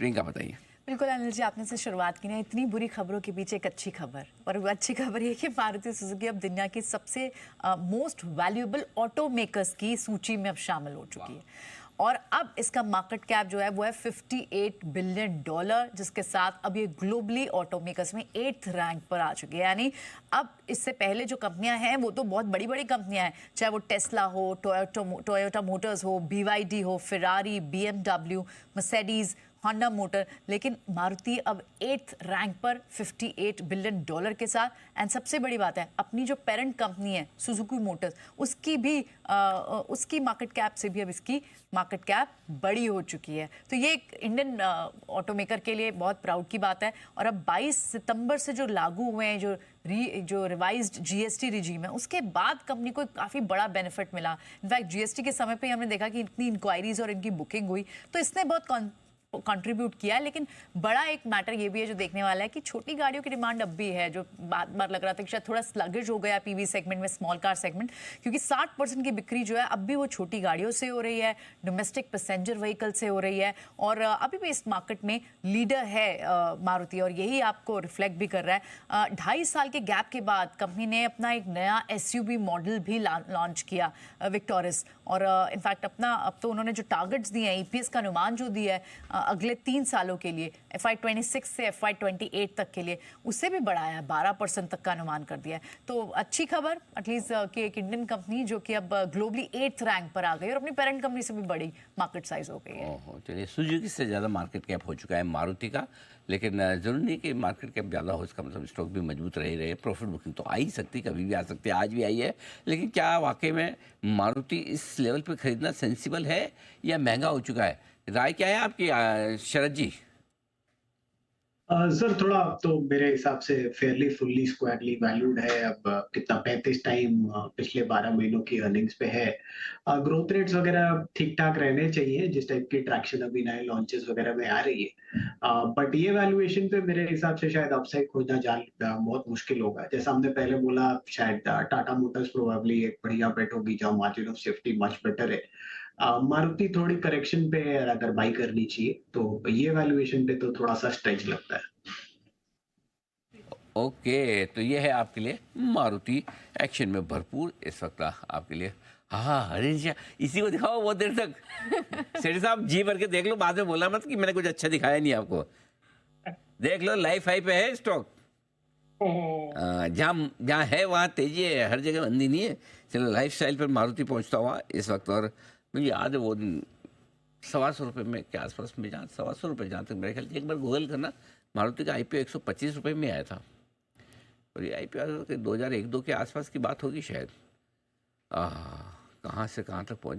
प्रियंका बताइए। बिल्कुल अनिल जी, आपने से शुरुआत की ना, इतनी बुरी खबरों के पीछे एक अच्छी खबर, और वो अच्छी खबर ये कि मारुति सुजुकी अब दुनिया की सबसे मोस्ट वैल्यूएबल ऑटो मेकर्स की सूची में अब शामिल हो चुकी है। और अब इसका मार्केट कैप जो है वो है $58 बिलियन, जिसके साथ अब ये ग्लोबली ऑटो मेकर्स में 8th रैंक पर आ चुकी है। यानी अब इससे पहले जो कंपनियां हैं वो तो बहुत बड़ी बड़ी कंपनियां हैं, चाहे वो टेस्ला हो, टोयोटा मोटर्स हो, BYD हो, Ferrari, BMW, Mercedes, Honda motor, लेकिन मारुति अब 8th रैंक पर $58 बिलियन के साथ। एंड सबसे बड़ी बात है, अपनी जो पेरेंट कंपनी है सुजुकी मोटर्स, उसकी भी उसकी मार्केट कैप से भी अब इसकी मार्केट कैप बड़ी हो चुकी है। तो ये एक इंडियन ऑटोमेकर के लिए बहुत प्राउड की बात है। और अब 22 सितंबर से जो लागू हुए हैं जो रिवाइज्ड जीएसटी रिजीम है, उसके बाद कंपनी को काफ़ी बड़ा बेनिफिट मिला। इनफैक्ट जीएसटी के समय पे हमने देखा कि इतनी इंक्वायरीज और इनकी बुकिंग हुई, तो इसने बहुत कंट्रीब्यूट किया है। लेकिन बड़ा एक मैटर ये भी है जो देखने वाला है कि छोटी गाड़ियों की डिमांड अब भी है, जो बार लग रहा था कि शायद थोड़ा स्लगिश हो गया पीवी सेगमेंट में, स्मॉल कार सेगमेंट, क्योंकि 60% की बिक्री जो है अब भी वो छोटी गाड़ियों से हो रही है, डोमेस्टिक पैसेंजर व्हीकल से हो रही है। और अभी भी इस मार्केट में लीडर है मारुति, और यही आपको रिफ्लेक्ट भी कर रहा है। 2.5 साल के गैप के बाद कंपनी ने अपना एक नया एसयूवी मॉडल भी लॉन्च किया, विक्टोरिस। और इनफैक्ट अब तो उन्होंने जो टारगेट्स दिए हैं, ईपीएस का अनुमान जो दिया है अगले 3 सालों के लिए, FY26 से FY28 तक के लिए, उससे भी बढ़ाया है, 12% तक का अनुमान कर दिया है। तो अच्छी खबर एटलीस्ट कि एक इंडियन कंपनी जो कि अब ग्लोबली 8th रैंक पर आ गई और अपनी पेरेंट कंपनी से भी बड़ी मार्केट साइज हो गई है। चलिए, सुजुकी से ज़्यादा मार्केट कैप हो चुका है मारुति का, लेकिन ज़रूरी नहीं कि मार्केट कैप ज़्यादा हो, इसका मतलब स्टॉक भी मजबूत रहे। प्रॉफिट बुकिंग तो आ ही सकती, कभी भी आ सकती है, आज भी आई है। लेकिन क्या वाकई में मारुति इस लेवल पे खरीदना सेंसिबल है या महंगा हो चुका है? राय क्या है आपकी शरद जी? सर थोड़ा तो मेरे हिसाब से फेयरली फुल्ली स्क्वायरली वैल्यूड है। अब कितना 35 टाइम पिछले 12 महीनों की अर्निंग्स पे है। ग्रोथ रेट्स वगैरह ठीक ठाक रहने चाहिए, जिस टाइप की ट्रैक्शन अभी नए लॉन्चेस वगैरह में आ रही है। बट ये वैल्यूएशन पे मेरे हिसाब से शायद अपसाइड खोजना बहुत मुश्किल होगा। जैसा हमने पहले बोला, शायद टाटा मोटर्स प्रोबेबली एक बढ़िया बेट होगी जहाँ margin of safety much better है। मारुति थोड़ी करेक्शन पे है, अगर बाई करनी चाहिए तो ये वैल्यूएशन पे तो थोड़ा सा स्ट्रेच लगता है। ओके, तो ये है आपके लिए मारुति एक्शन में भरपूर इस वक्त आपके लिए। हाँ हरीश जी, इसी को दिखाओ बहुत देर तक। सेठी साहब जी भर के देख लो, बाद में बोला मत कि मैंने कुछ अच्छा दिखाया नहीं आपको। देख लो, लाइफ हाई पे है स्टॉक। जहाँ जहाँ है वहाँ तेजी है, हर जगह मंदी नहीं है। चलो, लाइफ स्टाइल पर मारुति पहुँचता हुआ इस वक्त। और मुझे याद है वो दिन 125 रुपये में के आसपास में, जहाँ 125 रुपये, जहाँ तक मेरे ख्याल से एक बार गूगल करना, मारुति का IPO 125 रुपये में आया था। और ये IPO 2001-2 के आसपास की बात होगी शायद। कहाँ से कहाँ तक पहुँच